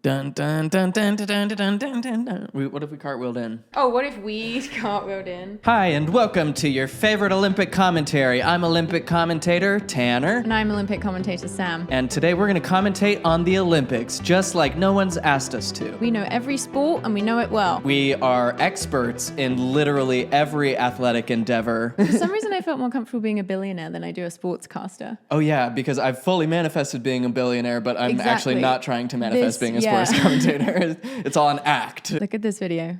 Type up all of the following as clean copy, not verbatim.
Dun, dun, dun, dun, dun, dun, dun, dun, dun, dun. What if we cartwheeled in? Oh, what if we cartwheeled in? Hi, and welcome to your favorite Olympic commentary. I'm Olympic commentator Tanner. And I'm Olympic commentator Sam. And today we're going to commentate on the Olympics, just like no one's asked us to. We know every sport and we know it well. We are experts in literally every athletic endeavor. For some reason, I felt more comfortable being a billionaire than I do a sportscaster. Oh yeah, because I've fully manifested being a billionaire, but I'm actually not trying to manifest being a sports commentator. It's all an act. Look at this video.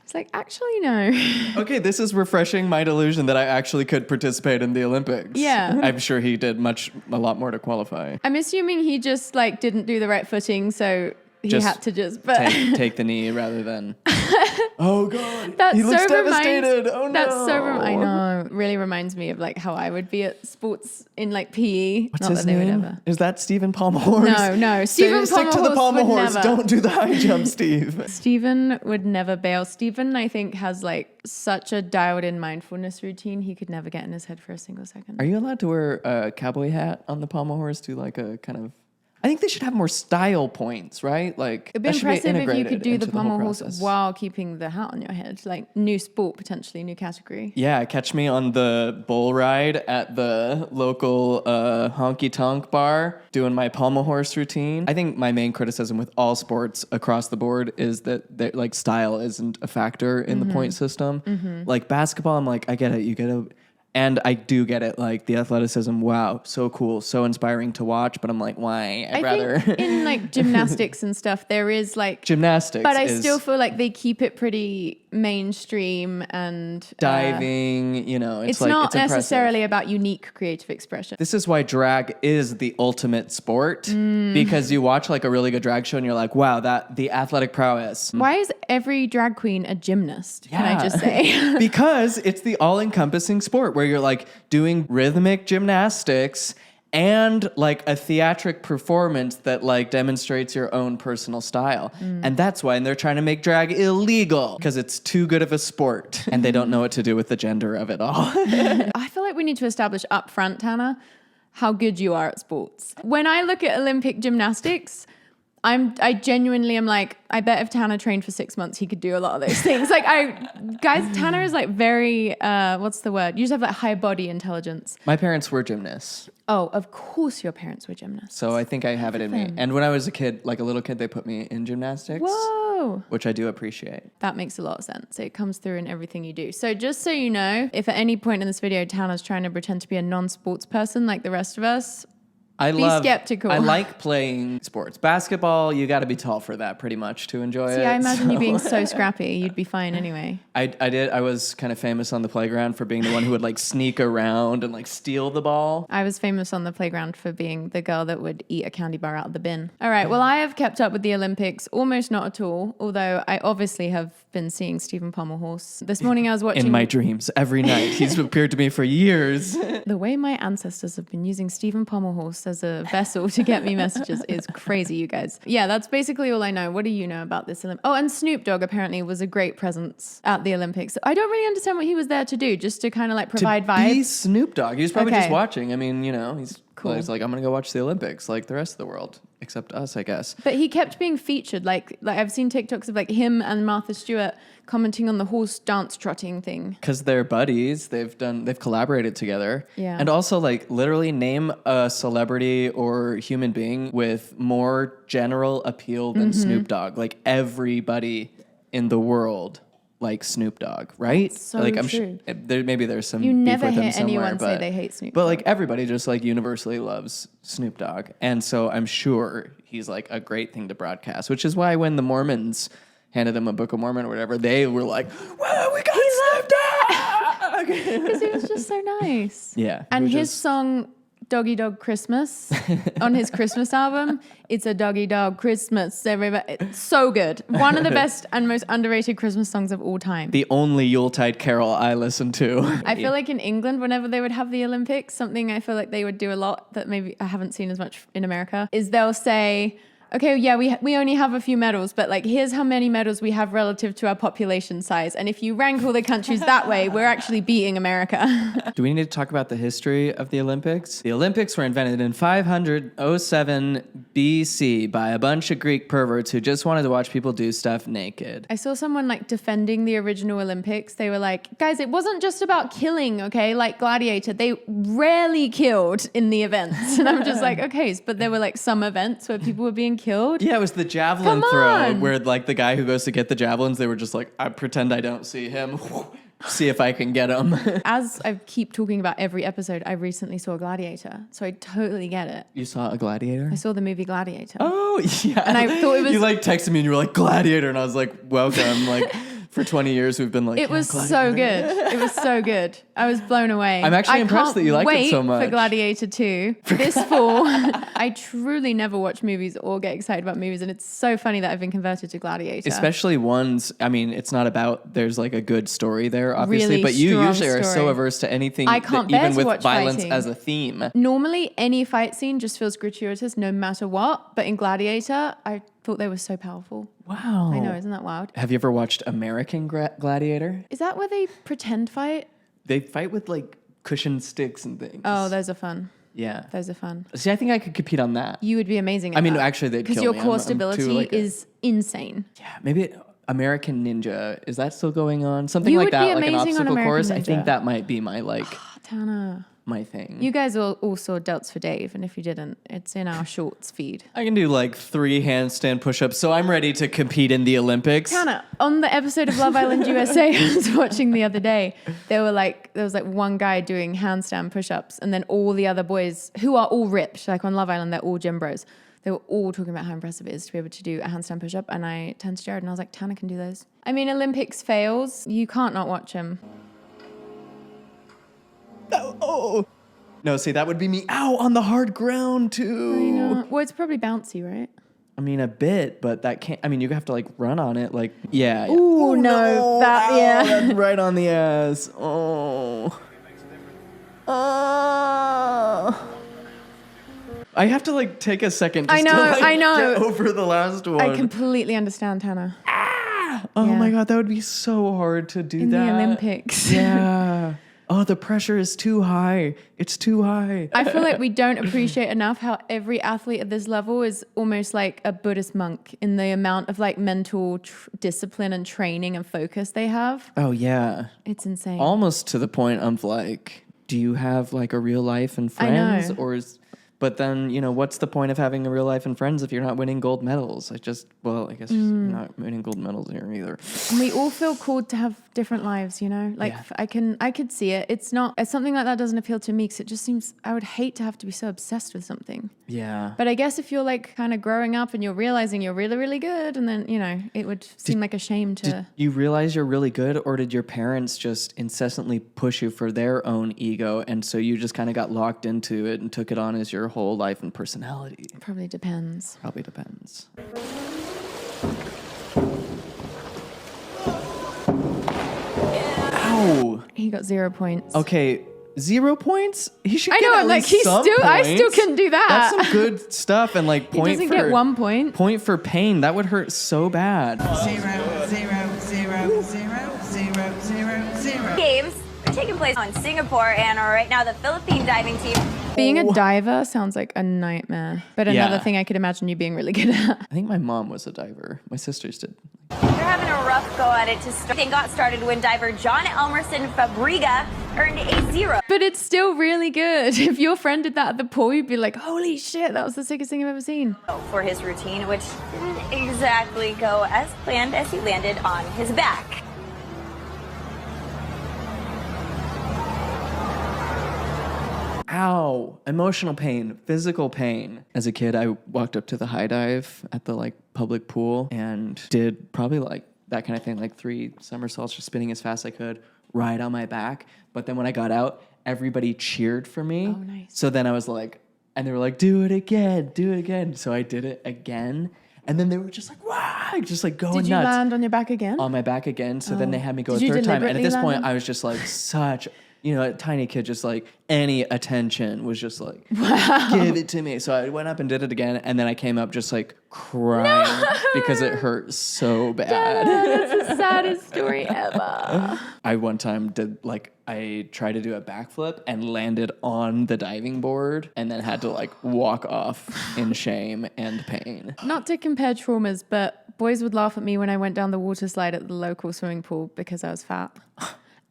It's like, actually, no. Okay, this is refreshing my delusion that I actually could participate in the Olympics. Yeah. I'm sure he did a lot more to qualify. I'm assuming he just didn't do the right footing, so he had to just take the knee rather than. Oh God, he looks devastated. Oh no. I know. Really reminds me of how I would be at sports in PE. What's his name? Is that Stephen Pommel horse? No. Stephen Stick to the Pommel horse. Never. Don't do the high jump, Steve. Stephen would never bail. Stephen, I think, has such a dialed in mindfulness routine. He could never get in his head for a single second. Are you allowed to wear a cowboy hat on the Pommel horse? Do a kind of. I think they should have more style points, right? It'd be impressive if you could do the pommel horse while keeping the hat on your head. New sport, potentially, new category. Yeah, catch me on the bull ride at the local honky tonk bar doing my pommel horse routine. I think my main criticism with all sports across the board is that style isn't a factor in the point system. Mm-hmm. Basketball, I'm I get it. You get a. And I do get it, the athleticism, wow, so cool, so inspiring to watch, but I'm why? I'd rather... think in gymnastics and stuff, there is Gymnastics but I still feel they keep it pretty mainstream and... diving, it's not necessarily about unique creative expression. This is why drag is the ultimate sport, because you watch a really good drag show and you're wow, the athletic prowess. Why is every drag queen a gymnast, can I just say? Because it's the all-encompassing sport where you're doing rhythmic gymnastics and a theatric performance that demonstrates your own personal style. And that's why they're trying to make drag illegal, because it's too good of a sport and they don't know what to do with the gender of it all. I feel we need to establish up front, Tanner, how good you are at sports. When I look at Olympic gymnastics, I genuinely am I bet if Tanner trained for 6 months, he could do a lot of those things. Tanner is very, what's the word? You just have high body intelligence. My parents were gymnasts. Oh, of course your parents were gymnasts. So I think I have it in me. And when I was a kid, a little kid, they put me in gymnastics. Whoa. Which I do appreciate. That makes a lot of sense. It comes through in everything you do. So just so you know, if at any point in this video, Tanner's trying to pretend to be a non-sports person like the rest of us, be skeptical. I like playing sports. Basketball, you got to be tall for that pretty much to enjoy it. I imagine you being so scrappy, you'd be fine anyway. I was kind of famous on the playground for being the one who would sneak around and steal the ball. I was famous on the playground for being the girl that would eat a candy bar out of the bin. All right, well, I have kept up with the Olympics almost not at all, although I obviously have been seeing Stephen Pommel horse. This morning I was watching... In my dreams, every night. He's appeared to me for years. The way my ancestors have been using Stephen Pommel horse as a vessel to get me messages is crazy, you guys. Yeah, that's basically all I know. What do you know about this Olympics? Oh, and Snoop Dogg apparently was a great presence at the Olympics. I don't really understand what he was there to do, just to kind of provide vibes. He's Snoop Dogg. He was probably just watching. I mean, he's cool. He's I'm going to go watch the Olympics like the rest of the world, except us, I guess. But he kept being featured. I've seen TikToks of him and Martha Stewart commenting on the horse dance trotting thing. Because they're buddies. They've collaborated together. Yeah. And also literally name a celebrity or human being with more general appeal than Snoop Dogg. Everybody in the world Snoop Dogg, right? That's so true. Sure maybe there's some you beef never with hear him somewhere, anyone say they hate Snoop Dogg. But everybody just universally loves Snoop Dogg. And so I'm sure he's a great thing to broadcast, which is why when the Mormons handed him a Book of Mormon or whatever, they were "Wow, we got Snoop Dogg!" Because he was just so nice. Yeah. And his song Doggy Dog Christmas on his Christmas album, it's a doggy dog Christmas, everybody. It's so good. One of the best and most underrated Christmas songs of all time. The only Yuletide carol I listen to. I feel in England, whenever they would have the Olympics, something I feel they would do a lot that maybe I haven't seen as much in America, is they'll say, okay, yeah, we only have a few medals, but like here's how many medals we have relative to our population size. And if you rank all the countries that way, we're actually beating America. Do we need to talk about the history of the Olympics? The Olympics were invented in 507 BC by a bunch of Greek perverts who just wanted to watch people do stuff naked. I saw someone like defending the original Olympics. They were like, guys, it wasn't just about killing, okay? Like Gladiator, they rarely killed in the events. And I'm just like, okay, but there were like some events where people were being killed. Yeah, it was the javelin Come throw on. where like the guy who goes to get the javelins, they were just like, I pretend I don't see him. See if I can get him. As I keep talking about every episode, I recently saw Gladiator. So I totally get it. You saw a gladiator? I saw the movie Gladiator. Oh, yeah. And I thought it was... You like texted me and you were like, gladiator. And I was like, welcome. Like, for 20 years, we've been like, it was so good. It was so good. I was blown away. I'm actually impressed that you liked it so much. I can't wait for Gladiator 2 this fall. I truly never watch movies or get excited about movies. And it's so funny that I've been converted to Gladiator. Especially ones, I mean, it's not about, there's like a good story there, obviously. Really but you strong usually are so story. averse to anything, I can't bear even to with watch violence fighting. as a theme. Normally, any fight scene just feels gratuitous no matter what. But in Gladiator, I thought they were so powerful. Wow. I know, isn't that wild? Have you ever watched American Gladiator? Is that where they pretend fight? They fight with like cushioned sticks and things. Oh, those are fun. Yeah. Those are fun. See, I think I could compete on that. You would be amazing at I mean, that. actually, they'd kill Because your me. core I'm too, stability like, is insane. Yeah, maybe American Ninja. Is that still going on? Something You like would that, be like an amazing on obstacle American course. I Ninja. think that might be my like Tana. my thing. You guys all saw Delts for Dave, and if you didn't, it's in our shorts feed. I can do like 3 handstand push-ups, so I'm ready to compete in the Olympics. Tana, on the episode of Love Island USA I was watching the other day, there was like one guy doing handstand push-ups, and then all the other boys who are all ripped, like on Love Island, they're all gym bros. They were all talking about how impressive it is to be able to do a handstand push-up, and I turned to Jared and I was like, Tana can do those. I mean, Olympics fails, you can't not watch them. Oh. No, see, that would be me. Ow, on the hard ground too. I know. Well, it's probably bouncy, right? I mean, a bit, but that can't. I mean, you have to like run on it, like yeah. Ooh, no, that Ow, yeah. that's right on the ass. Oh. I have to like take a second. Just I know, to, like, I know. Get over the last one. I completely understand, Tana. Oh Yeah. my god, that would be so hard to do In that. the Olympics. Yeah. Oh, the pressure is too high. It's too high. I feel like we don't appreciate enough how every athlete at this level is almost like a Buddhist monk in the amount of like mental discipline and training and focus they have. Oh yeah. It's insane. Almost to the point of like, do you have like a real life and I know. friends, or is? But then, you know, what's the point of having a real life and friends if you're not winning gold medals? I guess you're not winning gold medals here either. And we all feel called to have different lives, you know? Like Yeah. I could see it. It's something like that doesn't appeal to me because it just seems, I would hate to have to be so obsessed with something. Yeah. But I guess if you're like kind of growing up and you're realizing you're really, really good, and then, you know, it would seem like a shame to... Did you realize you're really good, or did your parents just incessantly push you for their own ego, and so you just kind of got locked into it and took it on as your whole life and personality? Probably depends. Probably depends. Ow! He got 0 points. Okay, 0 points? He should I get know, at I'm like, least some I still points. couldn't do that. That's some good stuff, and like He point doesn't for get 1 point. point for pain. That would hurt so bad. 0, 0, 0, 0, 0, 0, 0. Games are taking place on Singapore, and right now the Philippine diving team. Being a diver sounds like a nightmare. But another Yeah. thing I could imagine you being really good at. I think my mom was a diver. My sisters did. They're having a rough go at it to start. They got started when diver John Elmerson Fabriga earned a 0 But it's still really good. If your friend did that at the pool, you'd be like, holy shit, that was the sickest thing I've ever seen. for his routine, which didn't exactly go as planned as he landed on his back. Ow, emotional pain, physical pain. As a kid, I walked up to the high dive at the like public pool and did probably like that kind of thing, like 3 somersaults, just spinning as fast as I could, right on my back. But then when I got out, everybody cheered for me. Oh, nice. So then I was like, and they were like, do it again, do it again. So I did it again. And then they were just like, wow, just like going Did you nuts. land on your back again? On my back again. So then they had me go Did a you third time. And at deliberately this land point, on- I was just like you know, a tiny kid, just like any attention was just like, give it to me. So I went up and did it again. And then I came up just like crying because it hurt so bad. That's the saddest story ever. I one time I tried to do a backflip and landed on the diving board and then had to like walk off in shame and pain. Not to compare traumas, but boys would laugh at me when I went down the water slide at the local swimming pool because I was fat.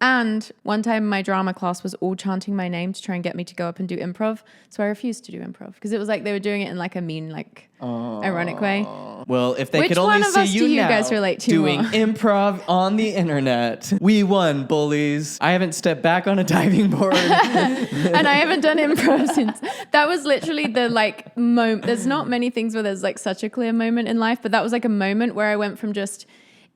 And one time my drama class was all chanting my name to try and get me to go up and do improv. So I refused to do improv because it was like they were doing it in like a mean, like ironic way. Well, if they Which could only one of see us you do you now guys relate to doing more? improv on the internet. We won, bullies. I haven't stepped back on a diving board. And I haven't done improv since. That was literally the like moment. There's not many things where there's like such a clear moment in life, but that was like a moment where I went from just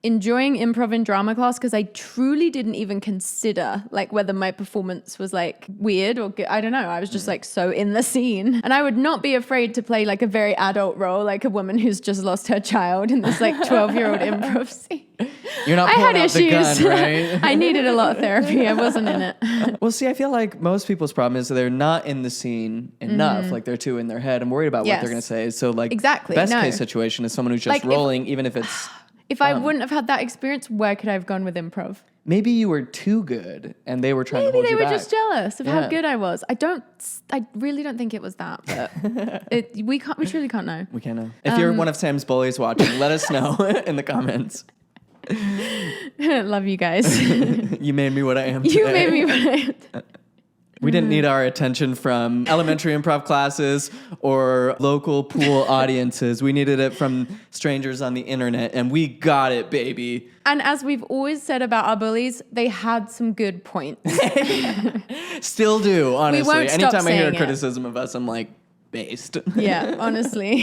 enjoying improv in drama class because I truly didn't even consider like whether my performance was like weird or good. I don't know. I was just like so in the scene, and I would not be afraid to play like a very adult role, like a woman who's just lost her child in this like 12-year-old improv scene. You're not I pulling had out the issues. gun, right? I needed a lot of therapy. I wasn't in it. Well, see, I feel like most people's problem is that they're not in the scene enough. Like they're too in their head and worried about what Yes. they're going to say. So like Exactly, best no. case situation is someone who's just Like, if- rolling, even if it's If I wouldn't have had that experience, where could I have gone with improv? maybe you were too good and they were trying to Maybe hold they you were back. just jealous of Yeah. how good I was. I really don't think it was that, but we truly can't know. We can't know. If you're one of Sam's bullies watching, let us know in the comments. Love you guys. You made me what I am today. You made me. We didn't need our attention from elementary improv classes or local pool audiences. We needed it from strangers on the internet, and we got it, baby. And as we've always said about our bullies, they had some good points. Still do, honestly. won't stop Anytime I hear a saying it. criticism of us, I'm like, based. Yeah, honestly.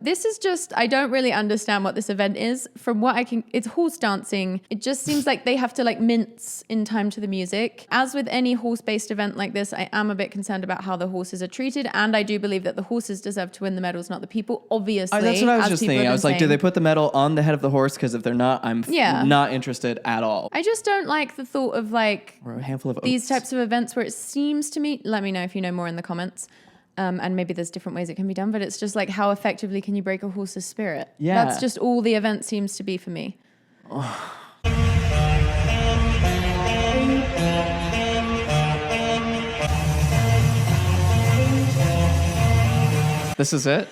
This is just, I don't really understand what this event is. From what I can, it's horse dancing. It just seems like they have to like mince in time to the music. As with any horse-based event like this, I am a bit concerned about how the horses are treated. And I do believe that the horses deserve to win the medals, not the people, obviously. That's what I was as just people thinking. have I was been like, do saying. they put the medal on the head of the horse? Because if they're not, I'm Yeah. not interested at all. I just don't like the thought of like Or a handful of these oats. types of events where it seems to me, let me know if you know more in the comments. And maybe there's different ways it can be done, but it's just like how effectively can you break a horse's spirit? Yeah. That's just all the event seems to be for me. This is it?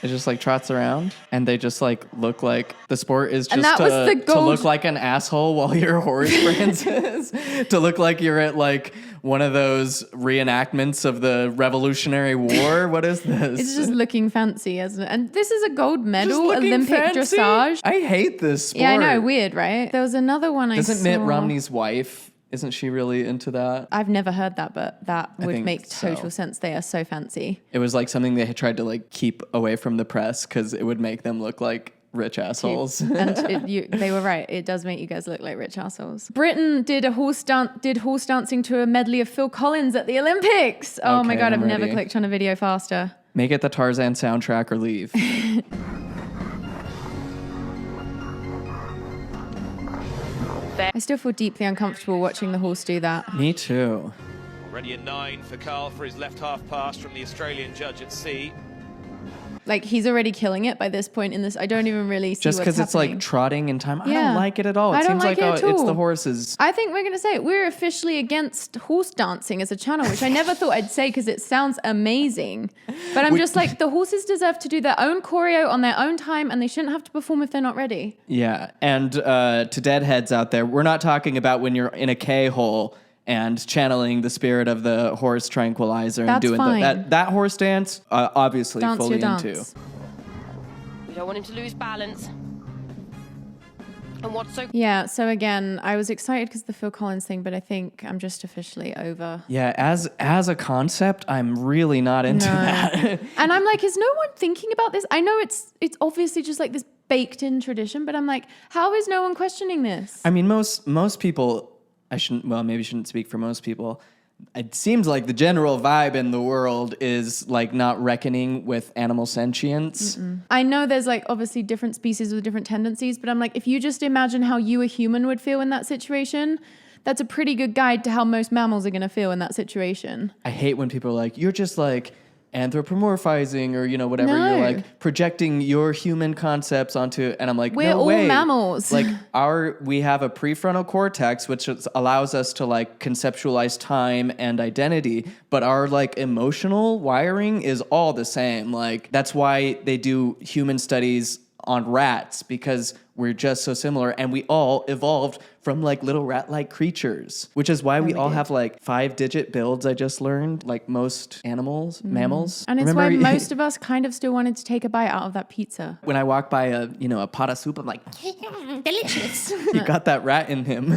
It just like trots around and they just like look like the sport is just And that was the to gold- look like an asshole while you're horse princes. To look like you're at like one of those reenactments of the Revolutionary War. What is this? It's just looking fancy, isn't it? And this is a gold Just medal, looking Olympic fancy? dressage. I hate this sport. Yeah, I know, weird, right? There was another one I saw. Doesn't Mitt Romney's wife, isn't she really into that? I've never heard that, but that would think make so. total sense. They are so fancy. It was like something they had tried to like keep away from the press because it would make them look like rich assholes. And they were right. It does make you guys look like rich assholes. Britain did horse dancing to a medley of Phil Collins at the Olympics. Oh my Okay, God, I'm I've never ready. clicked on a video faster. Make it the Tarzan soundtrack or leave. I still feel deeply uncomfortable watching the horse do that. Me too. Already a 9 for Carl for his left half pass from the Australian judge at sea. Like, he's already killing it by this point in this. I don't even really see Just what's because it's happening. like trotting in time. I Yeah. don't like it at all. It I don't seems like like it at it's all. the horses. I think we're going to say it. We're officially against horse dancing as a channel, which I never thought I'd say because it sounds amazing. But I'm just like, the horses deserve to do their own choreo on their own time, and they shouldn't have to perform if they're not ready. Yeah. And to deadheads out there, we're not talking about when you're in a K-hole and channeling the spirit of the horse tranquilizer and That's doing fine. that horse dance, obviously Dance fully your into. dance. We don't want him to lose balance. And what's so Yeah, so again, I was excited because the Phil Collins thing, but I think I'm just officially over. Yeah, as a concept, I'm really not into that. And I'm like, is no one thinking about this? I know it's obviously just like this baked in tradition, but I'm like, how is no one questioning this? I mean, most people, maybe shouldn't speak for most people. It seems like the general vibe in the world is like not reckoning with animal sentience. I know there's like obviously different species with different tendencies, but I'm like, if you just imagine how you, a human, would feel in that situation, that's a pretty good guide to how most mammals are going to feel in that situation. I hate when people are like, you're just like anthropomorphizing or, whatever. No. You're like projecting your human concepts onto, and I'm like, We're no all way. mammals. Like we have a prefrontal cortex, which allows us to like conceptualize time and identity, but our like emotional wiring is all the same. Like that's why they do human studies on rats, because we're just so similar, and we all evolved from like little rat-like creatures, which is why we all have like 5-digit builds. I just learned, like most mammals. And it's why most of us kind of still wanted to take a bite out of that pizza. when I walk by a pot of soup, I'm like, delicious. You got that rat in him.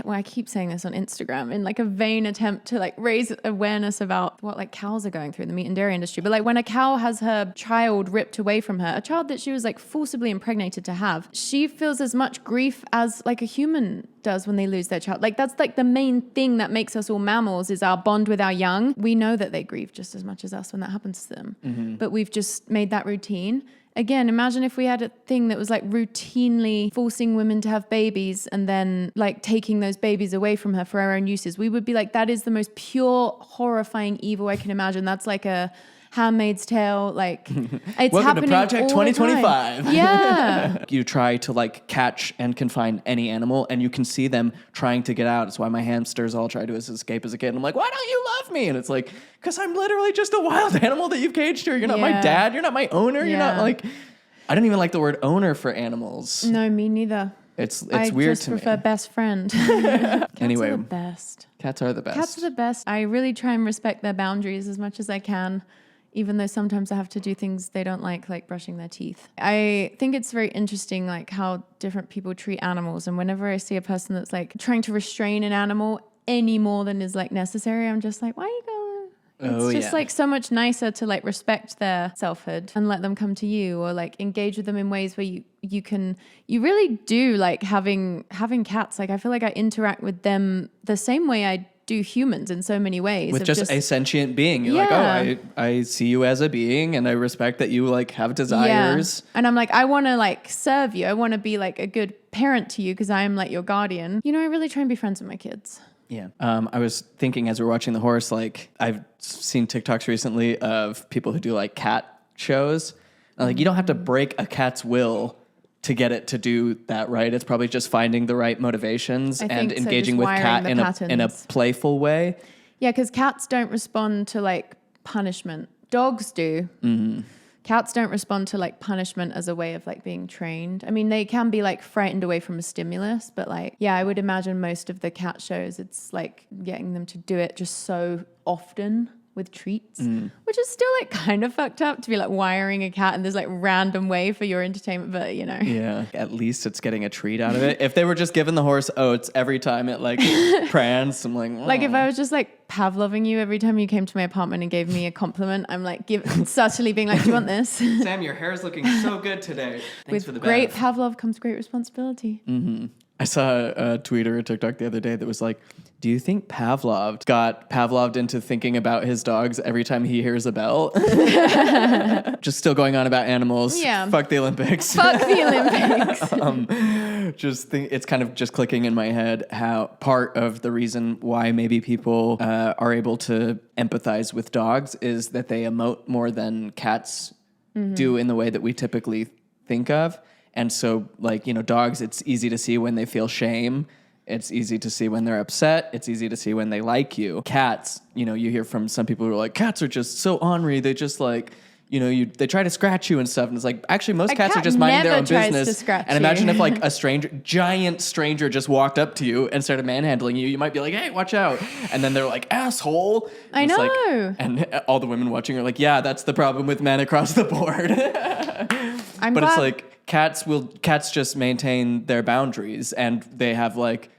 Well, I keep saying this on Instagram in like a vain attempt to like raise awareness about what like cows are going through in the meat and dairy industry. But like when a cow has her child ripped away from her, a child that she was like forcibly impregnated to have, she feels as much grief as like a human does when they lose their child. Like that's like the main thing that makes us all mammals is our bond with our young. We know that they grieve just as much as us when that happens to them. But we've just made that routine. Again, imagine if we had a thing that was like routinely forcing women to have babies and then like taking those babies away from her for our own uses. We would be like, that is the most pure, horrifying evil I can imagine. That's like a Handmaid's Tale, like it's Welcome happening to Project all the 2025. time. Yeah. You try to like catch and confine any animal, and you can see them trying to get out. It's why my hamsters all try to escape as a kid. And I'm like, why don't you love me? And it's like, because I'm literally just a wild animal that you've caged here. You're not my Yeah. dad. You're not my owner. You're not Yeah. like, I don't even like the word owner for animals. No, me neither. It's I weird just to me. prefer best friend. Cats Anyway. are the best. Cats are the best. Cats are the best. I really try and respect their boundaries as much as I can, even though sometimes I have to do things they don't like brushing their teeth. I think it's very interesting, like how different people treat animals. And whenever I see a person that's like trying to restrain an animal any more than is like necessary, I'm just like, why are you going? It's just like so much nicer to like respect their selfhood and let them come to you, or like engage with them in ways where you really do like having cats. Like I feel like I interact with them the same way I do humans in so many ways. With just a sentient being. You're like, oh, I see you as a being, and I respect that you like have desires. Yeah. And I'm like, I want to like serve you. I want to be like a good parent to you because I am like your guardian. I really try and be friends with my kids. Yeah. I was thinking as we're watching the horse, like I've seen TikToks recently of people who do like cat shows. And, like you don't have to break a cat's will to get it to do that, right? It's probably just finding the right motivations and engaging with cat in a playful way. Yeah, because cats don't respond to like punishment. Dogs do. Mm-hmm. Cats don't respond to like punishment as a way of like being trained. I mean, they can be like frightened away from a stimulus, but like, yeah, I would imagine most of the cat shows, it's like getting them to do it just so often with treats, which is still like kind of fucked up to be like wiring a cat in this like random way for your entertainment, but Yeah, at least it's getting a treat out of it. If they were just giving the horse oats every time it like pranced, I'm like, oh. Like if I was just like Pavloving you every time you came to my apartment and gave me a compliment, I'm like subtly being like, do you want this? Sam, your hair's looking so good today. Thanks for the great bath. Pavlov comes great responsibility. Mm-hmm. I saw a tweet or a TikTok the other day that was like, do you think Pavlov got Pavloved into thinking about his dogs every time he hears a bell? Just still going on about animals. Yeah. Fuck the Olympics. Fuck the Olympics. Just think it's kind of just clicking in my head how part of the reason why maybe people are able to empathize with dogs is that they emote more than cats do in the way that we typically think of. And so, like, dogs, it's easy to see when they feel shame. It's easy to see when they're upset. It's easy to see when they like you. Cats, you hear from some people who are like, cats are just so ornery. They just like, they try to scratch you and stuff. And it's like, actually, most cats are just minding their own business. And imagine if like a giant stranger just walked up to you and started manhandling you. You might be like, hey, watch out. And then they're like, asshole. I know. Like, and all the women watching are like, yeah, that's the problem with men across the board. But it's like, cats just maintain their boundaries, and they have like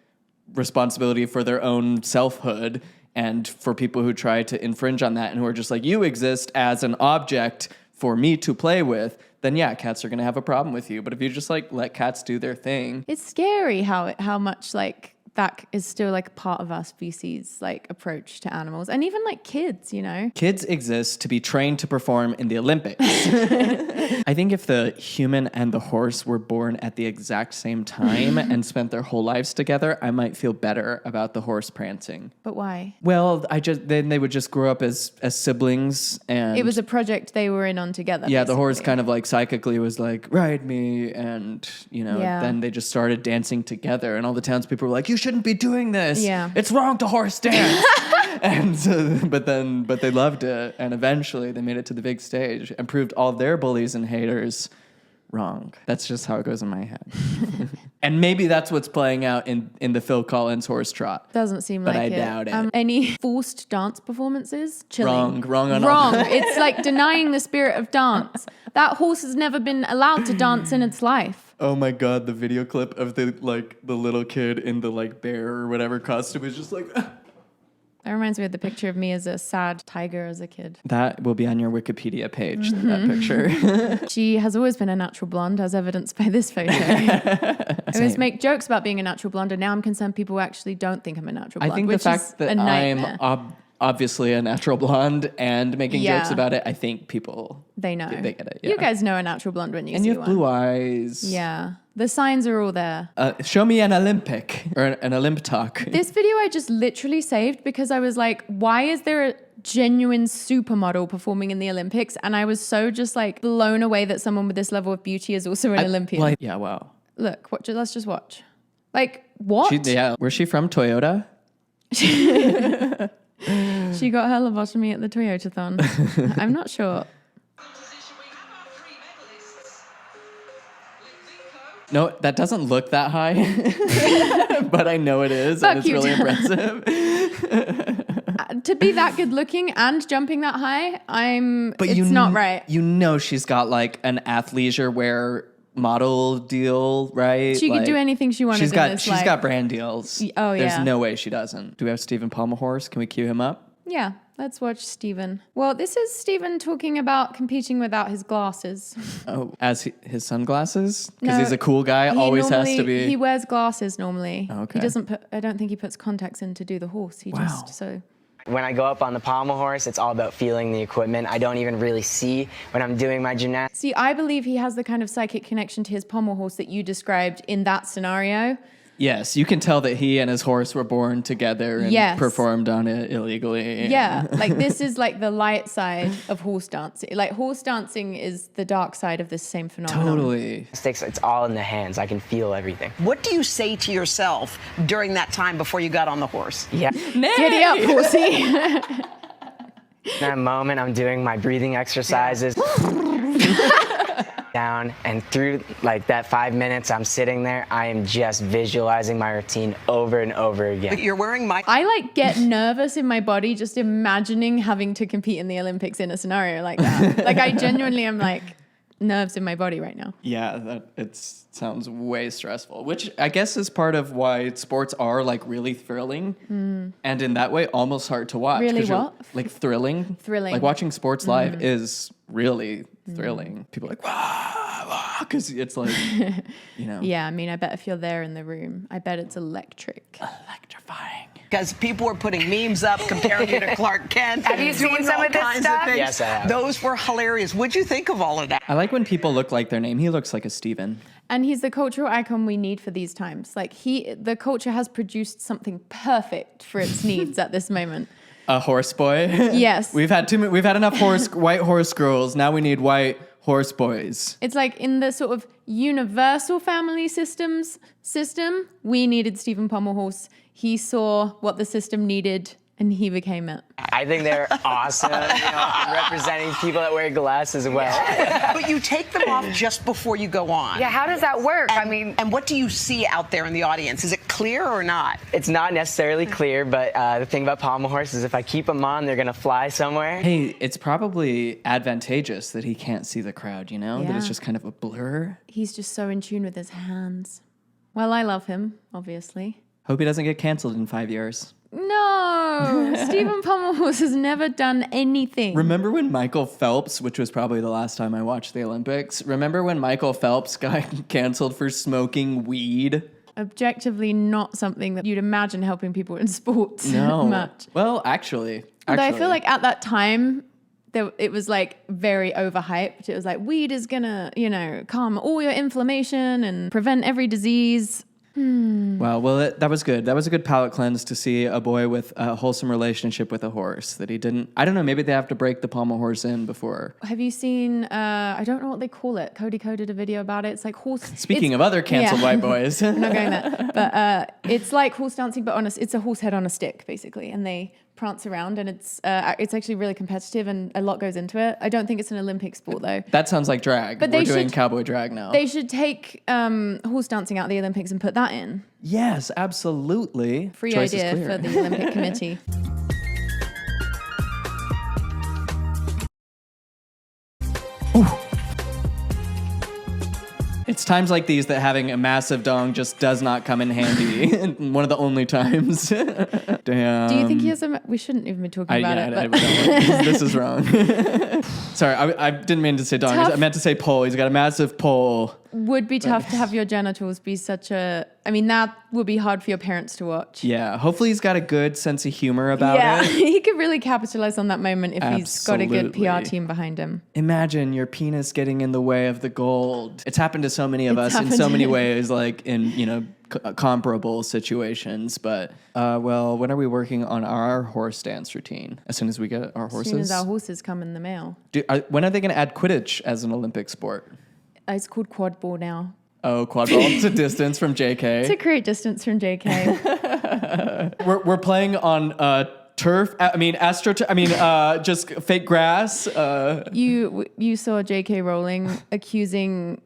responsibility for their own selfhood. And for people who try to infringe on that and who are just like, you exist as an object for me to play with, then yeah, cats are going to have a problem with you. But if you just like let cats do their thing. It's scary how much like that is still like a part of our species, like approach to animals, and even like kids, you know. Kids exist to be trained to perform in the Olympics. I think if the human and the horse were born at the exact same time and spent their whole lives together, I might feel better about the horse prancing. But why? Well, then they would just grow up as siblings, and It was a project they were in on together. yeah, the horse basically. kind of like psychically was like, ride me, and Yeah. then they just started dancing together, and all the townspeople were like, you shouldn't be doing this. Yeah. It's wrong to horse dance. And so, but they loved it, and eventually they made it to the big stage and proved all their bullies and haters wrong. That's just how it goes in my head. And maybe that's what's playing out in the Phil Collins horse trot. Doesn't seem But like I it. doubt it. Any forced dance performances? Chilling. Wrong on all. Wrong. It's like denying the spirit of dance. That horse has never been allowed to dance in its life. Oh my god, the video clip of the little kid in the like bear or whatever costume is just like That reminds me of the picture of me as a sad tiger as a kid. that will be on your Wikipedia page, that picture. She has always been a natural blonde, as evidenced by this photo. I always make jokes about being a natural blonde, and now I'm concerned people actually don't think I'm a natural blonde. I think the which is fact a that I'm nightmare. obviously a natural blonde and making Yeah. jokes about it, I think people They know. they get it. You yeah. guys know a natural blonde when you and see you have one. blue eyes. Yeah. The signs are all there. Show me an Olympic or an Olymp talk. This video I just literally saved because I was like, why is there a genuine supermodel performing in the Olympics? And I was so just like blown away that someone with this level of beauty is also an Olympian. Well, yeah, wow. Look, let's just watch. Like, what? Where's she from? Toyota? She got her lobotomy at the Toyota-thon. I'm not sure. No, that doesn't look that high, but I know it is, Fuck and it's you, really Tom. impressive. To be that good looking and jumping that high, But it's not right. You know she's got like an athleisure wear model deal, right? She could Like, do anything she wanted She's in got this she's life. got brand deals. Oh, There's yeah. no way she doesn't. Do we have Stephen Pommel horse? Can we cue him up? Yeah, let's watch Stephen. Well, this is Stephen talking about competing without his glasses. Oh, as his sunglasses? Because No, he's a cool guy. He Always has to normally- be. He wears glasses normally. Okay. He doesn't put, I don't think he puts contacts in to do the horse. He Wow. just, so. When I go up on the pommel horse, it's all about feeling the equipment. I don't even really see when I'm doing my gymnastics. See, I believe he has the kind of psychic connection to his pommel horse that you described in that scenario. Yes, you can tell that he and his horse were born together and Yes. performed on it illegally. Yeah, like this is like the light side of horse dancing. Like horse dancing is the dark side of this same phenomenon. Totally. It's all in the hands. I can feel everything. What do you say to yourself during that time before you got on the horse? Yeah. Giddy up, horsey. In that moment, I'm doing my breathing exercises. Down, and through like that 5 minutes I'm sitting there, I am just visualizing my routine over and over again. You're wearing my... I like get nervous in my body just imagining having to compete in the Olympics in a scenario like that. Like I genuinely am like nerves in my body right now. Yeah, it sounds way stressful, which I guess is part of why sports are like really thrilling and in that way almost hard to watch. Really 'cause you're, what? like thrilling. Thrilling. Like watching sports live is really thrilling. People are like, because it's like, you know, Yeah, I mean, I bet if you're there in the room, I bet it's electric. electrifying. Because people were putting memes up comparing you to Clark Kent. Have you doing seen some all of this kinds stuff? things. Yes, I have. Those were hilarious. What'd you think of all of that? I like when people look like their name. He looks like a Steven. And he's the cultural icon we need for these times. Like the culture has produced something perfect for its needs at this moment. A horse boy. Yes. We've had enough white horse girls. Now we need white horse boys. It's like in the sort of universal family system, we needed Stephen Pommelhorse. He saw what the system needed and he became it. I think they're awesome. I'm representing people that wear glasses well. But you take them off just before you go on. Yeah, how does that work? And, I mean, and what do you see out there in the audience? Is it clear or not? It's not necessarily clear, but the thing about pommel horse is if I keep them on, they're gonna fly somewhere. Hey, it's probably advantageous that he can't see the crowd, you know? That it's Yeah. just kind of a blur. He's just so in tune with his hands. Well, I love him, obviously. Hope he doesn't get canceled in 5 years. No, Stephen Pommelhorse has never done anything. Remember when Michael Phelps, which was probably the last time I watched the Olympics, remember when Michael Phelps got canceled for smoking weed? objectively not something that you'd imagine helping people in sports No. much. Well, actually. Although I feel like at that time, it was like very overhyped. It was like weed is gonna, calm all your inflammation and prevent every disease. Wow. Well, that was good. That was a good palate cleanse to see a boy with a wholesome relationship with a horse that he didn't. I don't know. Maybe they have to break the pommel horse in before. Have you seen? I don't know what they call it. Cody did a video about it. It's like horse. Speaking of other canceled white boys. I'm not going there, but it's like horse dancing, but it's a horse head on a stick basically, and they prance around, and it's actually really competitive, and a lot goes into it. I don't think it's an Olympic sport though. That sounds like drag. But we're doing cowboy drag now. They should take horse dancing out of the Olympics and put that in. Yes, absolutely. Free Choice is idea clear. for the Olympic Committee. It's times like these that having a massive dong just does not come in handy. One of the only times. Damn. Do you think he has a? We shouldn't even be talking about it. But This is wrong. Sorry, I didn't mean to say dong. Tough. I meant to say pole. He's got a massive pole. would be tough to have your genitals be such a. I mean, that would be hard for your parents to watch. Yeah. Hopefully he's got a good sense of humor about it. he could really capitalize on that moment if he's got a good PR Absolutely. team behind him. Imagine your penis getting in the way of the gold. It's happened to so many of us in so many ways, like in, comparable situations. But, when are we working on our horse dance routine? As soon as we get our horses? As soon as our horses come in the mail. When are they going to add Quidditch as an Olympic sport? It's called quad ball now. Oh, quad ball to distance from JK. It's a great distance from JK. We're playing on turf. Just fake grass. You saw JK Rowling accusing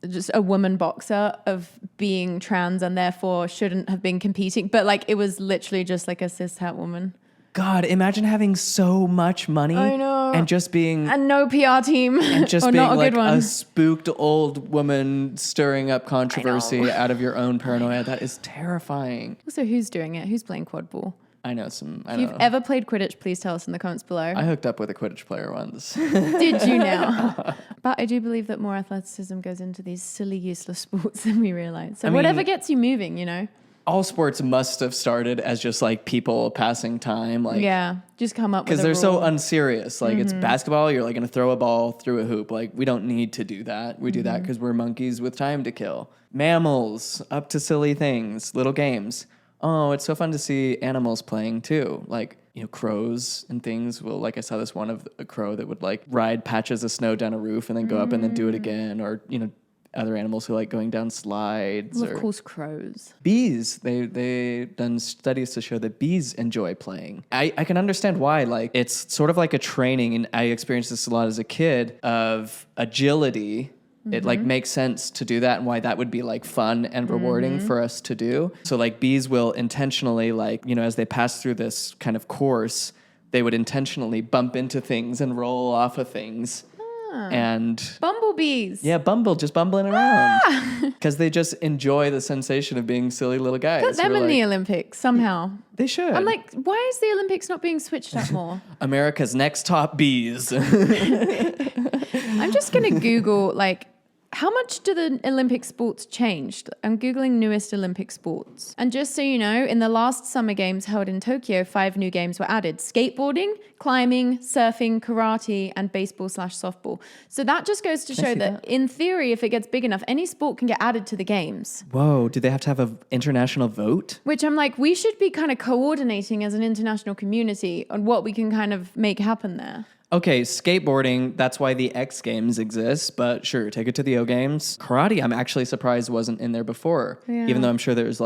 just a woman boxer of being trans and therefore shouldn't have been competing. But it was literally just like a cis-het woman. God, imagine having so much money. I know. And just being... And no PR team. And just or being not a like good one. a spooked old woman stirring up controversy out of your own paranoia. That is terrifying. Also, who's doing it? Who's playing quad ball? I know some... If you've ever played Quidditch, please tell us in the comments below. I hooked up with a Quidditch player once. Did you now? But I do believe that more athleticism goes into these silly, useless sports than we realize. So whatever gets you moving, All sports must have started as just like people passing time. Yeah, just come up with because a they're so rule. unserious. It's basketball. You're going to throw a ball through a hoop. We don't need to do that. We do that because we're monkeys with time to kill. Mammals up to silly things, little games. Oh, it's so fun to see animals playing too. Crows and things will, I saw this one of a crow that would ride patches of snow down a roof and then go up and then do it again. Or, other animals who like going down slides. Well, of course, crows. Bees, they done studies to show that bees enjoy playing. I can understand why. It's sort of like a training, and I experienced this a lot as a kid, of agility. It makes sense to do that, and why that would be fun and rewarding for us to do. So bees will intentionally as they pass through this kind of course, they would intentionally bump into things and roll off of things. And bumblebees. Yeah, just bumbling around. Because they just enjoy the sensation of being silly little guys. Put them in the Olympics somehow. They should. I'm why is the Olympics not being switched up more? America's next top bees. I'm just going to Google, how much do the Olympic sports change? I'm Googling newest Olympic sports. And just so you know, in the last Summer Games held in Tokyo, 5 new games were added. Skateboarding, climbing, surfing, karate, and baseball/softball. So that just goes to show that, in theory, if it gets big enough, any sport can get added to the games. Whoa, do they have to have an international vote? Which I'm we should be kind of coordinating as an international community on what we can kind of make happen there. Okay, skateboarding, that's why the X Games exist, but sure, take it to the O Games. Karate, I'm actually surprised wasn't in there before, even though I'm sure there's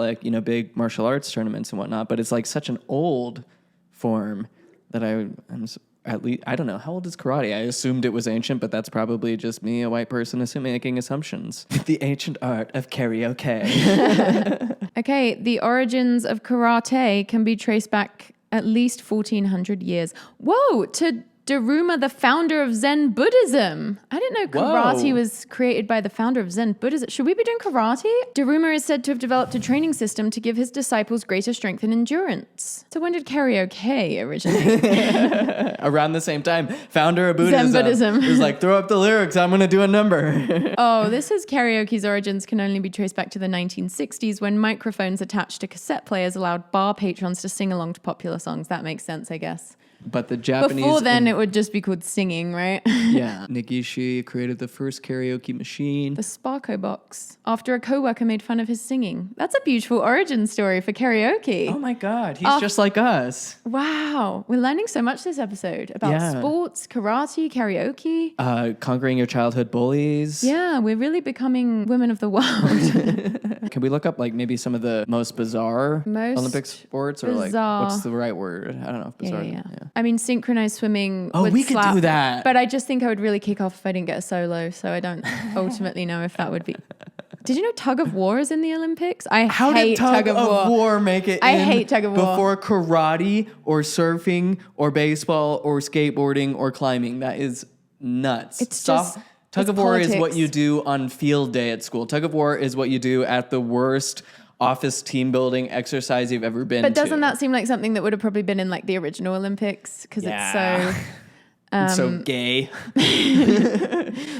big martial arts tournaments and whatnot, but it's such an old form that I'm at least, I don't know, how old is karate? I assumed it was ancient, but that's probably just me, a white person, making assumptions. The ancient art of karaoke. Okay, the origins of karate can be traced back at least 1,400 years. Whoa, to Daruma, the founder of Zen Buddhism. I didn't know karate was created by the founder of Zen Buddhism. Should we be doing karate? Daruma is said to have developed a training system to give his disciples greater strength and endurance. So when did karaoke originate? Around the same time, founder of Buddhism. Zen Buddhism. He was like, throw up the lyrics, I'm going to do a number. Oh, this says karaoke's origins can only be traced back to the 1960s when microphones attached to cassette players allowed bar patrons to sing along to popular songs. That makes sense, I guess. But the Japanese... Before then, it would just be called singing, right? Yeah. Nikishi created the first karaoke machine. The Sparko box, after a coworker made fun of his singing. That's a beautiful origin story for karaoke. Oh my God, he's just like us. Wow. We're learning so much this episode about sports, karate, karaoke. Conquering your childhood bullies. Yeah, we're really becoming women of the world. Can we look up like maybe some of the most bizarre Olympic sports? Or bizarre. like, what's the right word? I don't know if bizarre. Yeah. I mean, synchronized swimming. Oh, would we could slap, do that. But I just think I would really kick off if I didn't get a solo. So I don't ultimately know if that would be. Did you know tug of war is in the Olympics? How hate did tug of war make it? I hate tug of war before karate or surfing or baseball or skateboarding or climbing. That is nuts. It's just tug of war is what you do on field day at school. Tug of war is what you do at the worst office team building exercise you've ever been to. But doesn't that seem like something that would have probably been in like the original Olympics? Because it's so... It's so gay.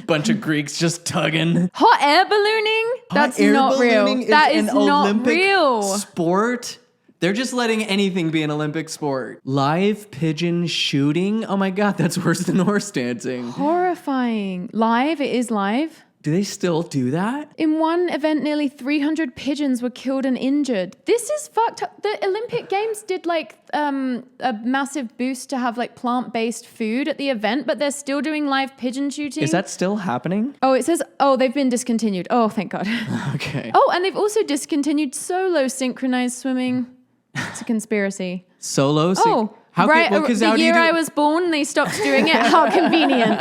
Bunch of Greeks just tugging. Hot air ballooning? That's not real. That is not Olympic real. Sport? They're just letting anything be an Olympic sport. Live pigeon shooting? Oh my God, that's worse than horse dancing. Horrifying. Live? It is live? Do they still do that? In one event, nearly 300 pigeons were killed and injured. This is fucked up. The Olympic Games did like a massive boost to have like plant-based food at the event, but they're still doing live pigeon shooting. Is that still happening? Oh, it says, they've been discontinued. Oh, thank God. Okay. Oh, and they've also discontinued solo synchronized swimming. It's a conspiracy. Solo? The year I was born, they stopped doing it. How convenient.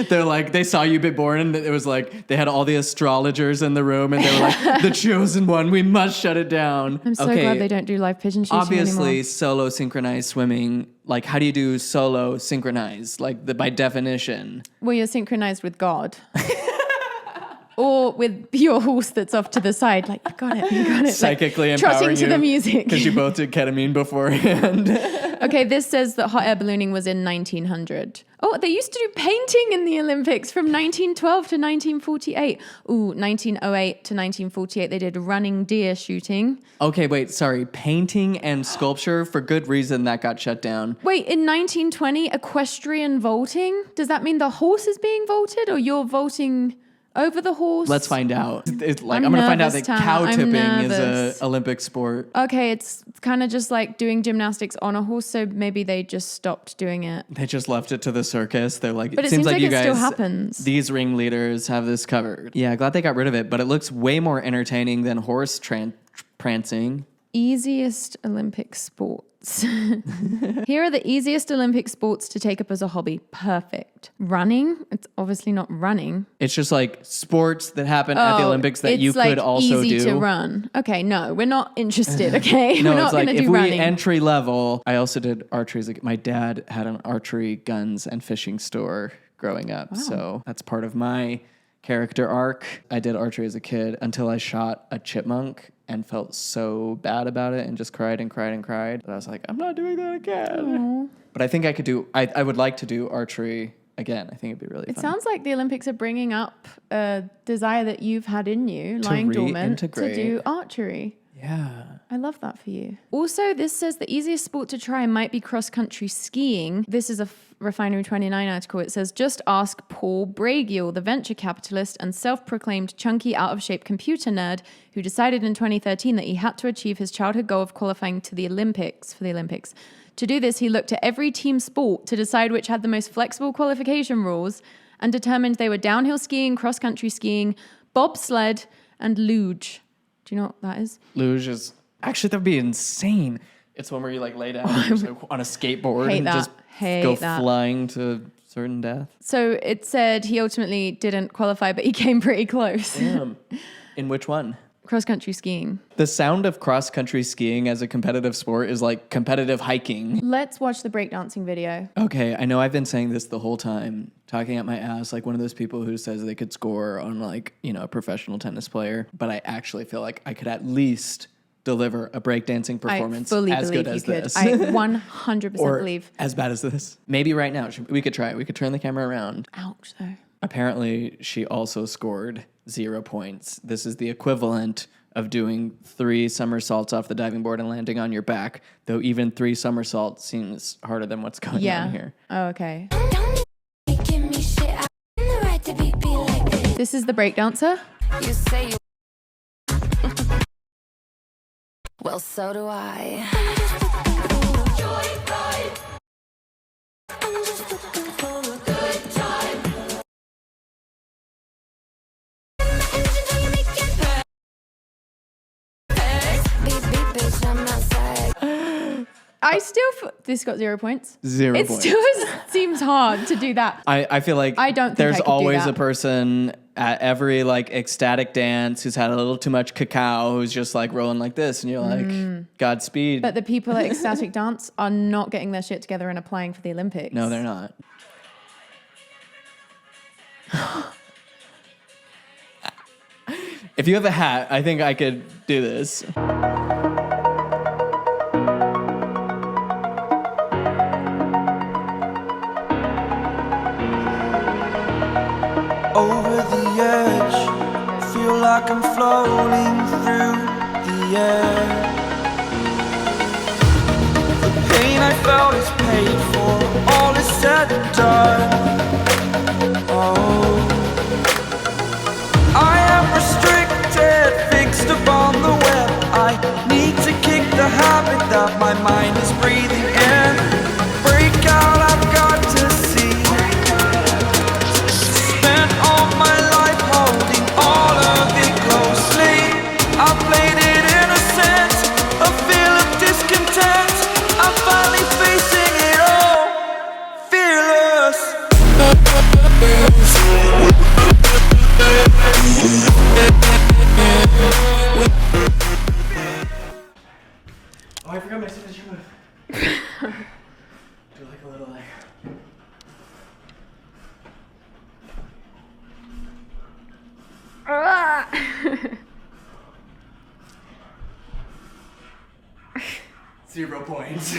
They're like, they saw you be born, and it was like, they had all the astrologers in the room, and they were like, the chosen one, we must shut it down. I'm so glad they don't do live pigeon shooting Obviously, anymore. solo synchronized swimming, like, how do you do solo synchronized? Like, by definition. Well, you're synchronized with God. Or with your horse that's off to the side, like, you got it. Psychically like, empowering trotting to the music. Because you both did ketamine beforehand. Okay, this says that hot air ballooning was in 1900. Oh, they used to do painting in the Olympics from 1912 to 1948. Ooh, 1908 to 1948, they did running deer shooting. Okay, wait, sorry. Painting and sculpture, for good reason, that got shut down. Wait, in 1920, equestrian vaulting? Does that mean the horse is being vaulted or you're vaulting over the horse? Let's find out. I'm going to find out that cow tipping is an Olympic sport. Okay, it's kind of just like doing gymnastics on a horse, so maybe they just stopped doing it. They just left it to the circus. They're like, but it seems like you it guys, still happens. These ringleaders have this covered. Yeah, glad they got rid of it, but it looks way more entertaining than horse prancing. Easiest Olympic sports. Here are the easiest Olympic sports to take up as a hobby. Perfect. Running. It's obviously not running. It's just like sports that happen at the Olympics that you could also do. It's easy to run. Okay, no, we're not interested, okay? No, we're not it's like going to if do we running. entry level. I also did archery. My dad had an archery, guns, and fishing store growing up. Wow. So that's part of my character arc. I did archery as a kid until I shot a chipmunk and felt so bad about it and just cried and cried and cried. But I was like, I'm not doing that again. Aww. But I think I could do, I would like to do archery again. I think it'd be really fun. It sounds like the Olympics are bringing up a desire that you've had in you, lying dormant, to do archery. Yeah. I love that for you. Also, this says the easiest sport to try might be cross-country skiing. This is a Refinery 29 article. It says, just ask Paul Bragiel, the venture capitalist and self-proclaimed chunky, out-of-shape computer nerd who decided in 2013 that he had to achieve his childhood goal of qualifying to the Olympics, for the Olympics. To do this, he looked at every team sport to decide which had the most flexible qualification rules and determined they were downhill skiing, cross-country skiing, bobsled, and luge. Do you know what that is? Luge is... Actually, that would be insane. It's one where you like lay down on a skateboard and just go flying to certain death. So it said he ultimately didn't qualify, but he came pretty close. Damn. In which one? Cross-country skiing. The sound of cross-country skiing as a competitive sport is like competitive hiking. Let's watch the breakdancing video. Okay, I know I've been saying this the whole time, talking at my ass like one of those people who says they could score on like, you know, a professional tennis player, but I actually feel like I could at least deliver a breakdancing performance I fully as believe good as you could. this. I 100% or believe. as bad as this. Maybe right now. We could try it. We could turn the camera around. Ouch, though. Apparently, she also scored 0 points. This is the equivalent of doing 3 somersaults off the diving board and landing on your back, though even 3 somersaults seems harder than what's going on here. Oh, okay. This is the breakdancer. You say you well, so do I. I still this got 0 points. 0 It points. still seems hard to do that. I feel like I don't think there's I could do always that. a person at every like ecstatic dance who's had a little too much cacao who's just like rolling like this, and you're like, Godspeed. But the people at ecstatic dance are not getting their shit together and applying for the Olympics. No, they're not. If you have a hat, I think I could do this. Over the edge, feel like I'm floating through the air. The pain I felt is paid for, all is said and done. Oh, I am restricted, fixed upon the web. I need to kick the habit that my mind is breathing in. Break out, I've got to see. Spent all my life holding all of it closely. I played it innocent, a feel of discontent. I'm finally facing it all, fearless. Oh, I forgot my signature move. Do like a little like. Zero points.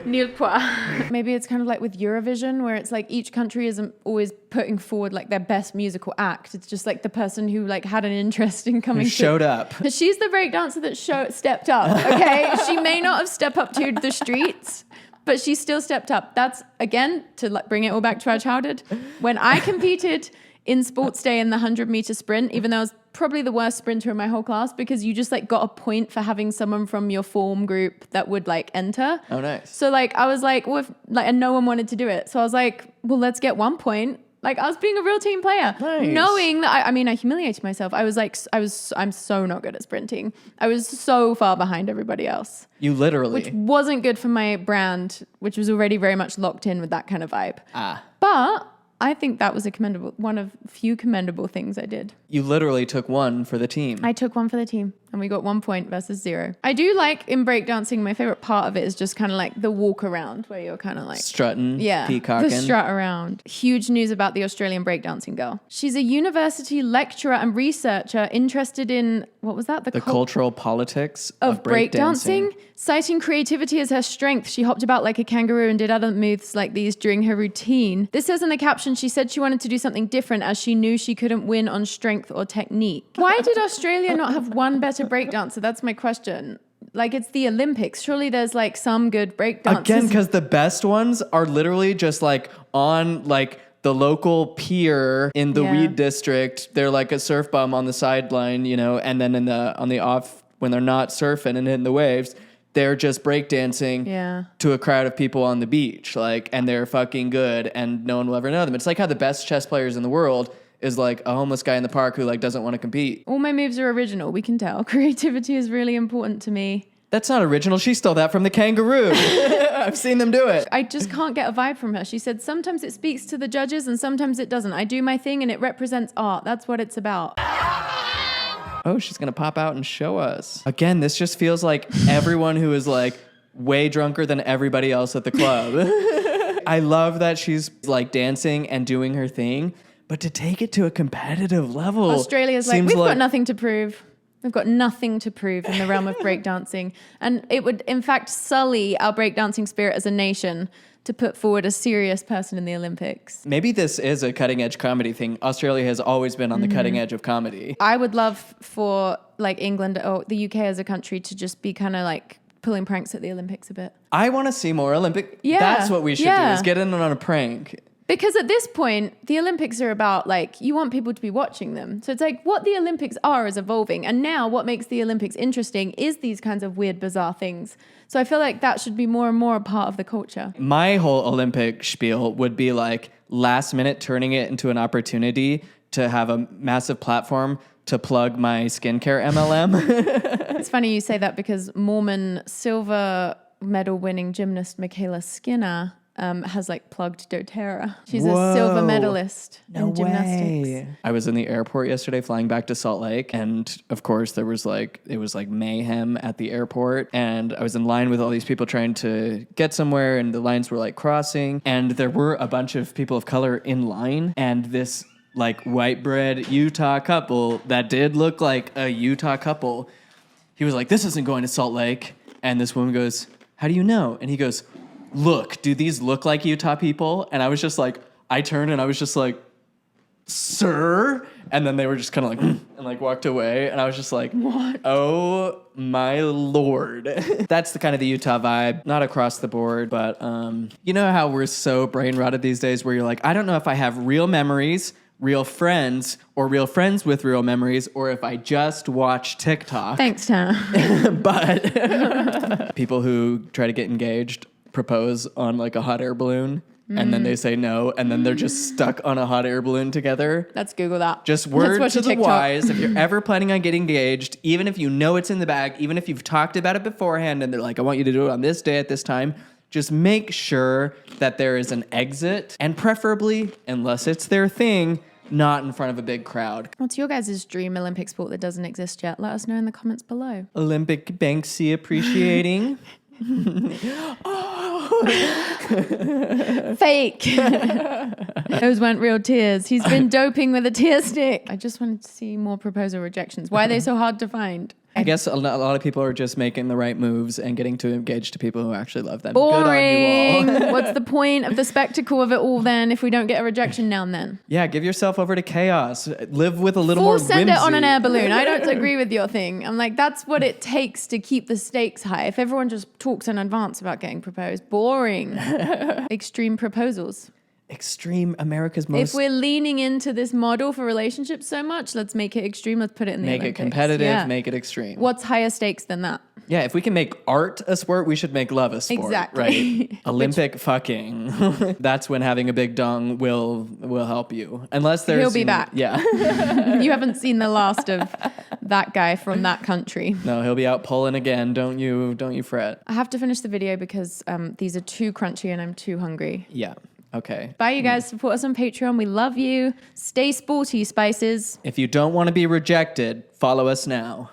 Nil point. Maybe it's kind of like with Eurovision, where it's like each country isn't always putting forward like their best musical act. It's just like the person who like had an interest in coming. Showed up. She's the breakdancer that stepped up. Okay, she may not have stepped up to the streets, but she still stepped up. That's again to like bring it all back to our childhood. When I competed in sports day in the 100-meter sprint, even though I was probably the worst sprinter in my whole class, because you just like got a point for having someone from your form group that would like enter. Oh, nice. So like I was like, well, if, like, and no one wanted to do it. So I was like, well, let's get 1 point. Like I was being a real team player, Nice. knowing that I humiliated myself. I'm so not good at sprinting. I was so far behind everybody else, You literally. which wasn't good for my brand, which was already very much locked in with that kind of vibe. Ah. But I think that was one of few commendable things I did. You literally took 1 for the team. I took 1 for the team and we got 1 point versus 0. I do like in breakdancing, my favorite part of it is just kind of like the walk around where you're kind of like Strutting, yeah, peacocking. the strut around. Huge news about the Australian breakdancing girl. She's a university lecturer and researcher interested in, what was that? The cultural politics of breakdancing. Citing creativity as her strength, she hopped about like a kangaroo and did other moves like these during her routine. This says in the caption, she said she wanted to do something different as she knew she couldn't win on strength or technique. Why did Australia not have one better breakdancer? That's my question. Like, it's the Olympics. Surely there's like some good breakdancers. Again, because the best ones are literally just like on like the local pier in the Yeah. Weed District. They're like a surf bum on the sideline, you know, and then on the off when they're not surfing and in the waves, they're just breakdancing Yeah. to a crowd of people on the beach, like, and they're fucking good, and no one will ever know them. It's like how the best chess players in the world is like a homeless guy in the park who like doesn't want to compete. All my moves are original. We can tell. Creativity is really important to me. That's not original. She stole that from the kangaroo. I've seen them do it. I just can't get a vibe from her. She said sometimes it speaks to the judges and sometimes it doesn't. I do my thing and it represents art. That's what it's about. Oh, she's going to pop out and show us. Again, this just feels like everyone who is like way drunker than everybody else at the club. I love that she's like dancing and doing her thing, but to take it to a competitive level. Australia's like, seems we've got nothing to prove. We've got nothing to prove in the realm of breakdancing. And it would, in fact, sully our breakdancing spirit as a nation to put forward a serious person in the Olympics. Maybe this is a cutting edge comedy thing. Australia has always been on the cutting edge of comedy. I would love for like England or the UK as a country to just be kind of like pulling pranks at the Olympics a bit. I want to see more Olympic. Yeah, That's what we should do, yeah. is get in on a prank. Because at this point, the Olympics are about like, you want people to be watching them. So it's like what the Olympics are is evolving. And now what makes the Olympics interesting is these kinds of weird, bizarre things. So I feel like that should be more and more a part of the culture. My whole Olympic spiel would be like last minute turning it into an opportunity to have a massive platform to plug my skincare MLM. It's funny you say that because Mormon silver medal winning gymnast Michaela Skinner has like plugged doTERRA. She's a silver medalist in gymnastics. Way. I was in the airport yesterday flying back to Salt Lake, and of course it was like mayhem at the airport, and I was in line with all these people trying to get somewhere, and the lines were like crossing, and there were a bunch of people of color in line, and this like white bread Utah couple that did look like a Utah couple, he was like, "This isn't going to Salt Lake," and this woman goes, "How do you know?" And he goes, "Look, do these look like Utah people?" And I was just like, I turned and I was just like, "Sir?" And then they were just kind of like, and like walked away. And I was just like, what? Oh my Lord. That's the kind of the Utah vibe, not across the board, but you know how we're so brain rotted these days where you're like, I don't know if I have real memories, real friends, or real friends with real memories, or if I just watch TikTok. Thanks, Tana. But people who try to get engaged propose on like a hot air balloon, and then they say no, and then they're just stuck on a hot air balloon together. Let's Google that. Just word Let's to watch the a TikTok. wise, if you're ever planning on getting engaged, even if you know it's in the bag, even if you've talked about it beforehand and they're like, I want you to do it on this day at this time, just make sure that there is an exit, and preferably, unless it's their thing, not in front of a big crowd. What's your guys' dream Olympic sport that doesn't exist yet? Let us know in the comments below. Olympic Banksy appreciating. Fake. Those weren't real tears. He's been doping with a tear stick. I just wanted to see more proposal rejections. Why are they so hard to find? I guess a lot of people are just making the right moves and getting to engage to people who actually love them. Good on Boring. you all. What's the point of the spectacle of it all then if we don't get a rejection now and then? Yeah, give yourself over to chaos. Live with a little more whimsy. Send it on an air balloon. I don't agree with your thing. I'm like, that's what it takes to keep the stakes high. If everyone just talks in advance about getting proposed, boring. Extreme proposals. Extreme, America's most... If we're leaning into this model for relationships so much, let's make it extreme. Let's put it in the Make Olympics. it competitive, Yeah. make it extreme. What's higher stakes than that? Yeah, if we can make art a sport, we should make love a sport. Exactly. Right? Olympic fucking. That's when having a big dong will help you. Unless there's... He'll be back. Yeah. You haven't seen the last of that guy from that country. No, he'll be out pulling again. Don't you fret. I have to finish the video because these are too crunchy and I'm too hungry. Yeah. Okay. Bye, you guys. Support us on Patreon. We love you. Stay sporty, Spices. If you don't want to be rejected, follow us now.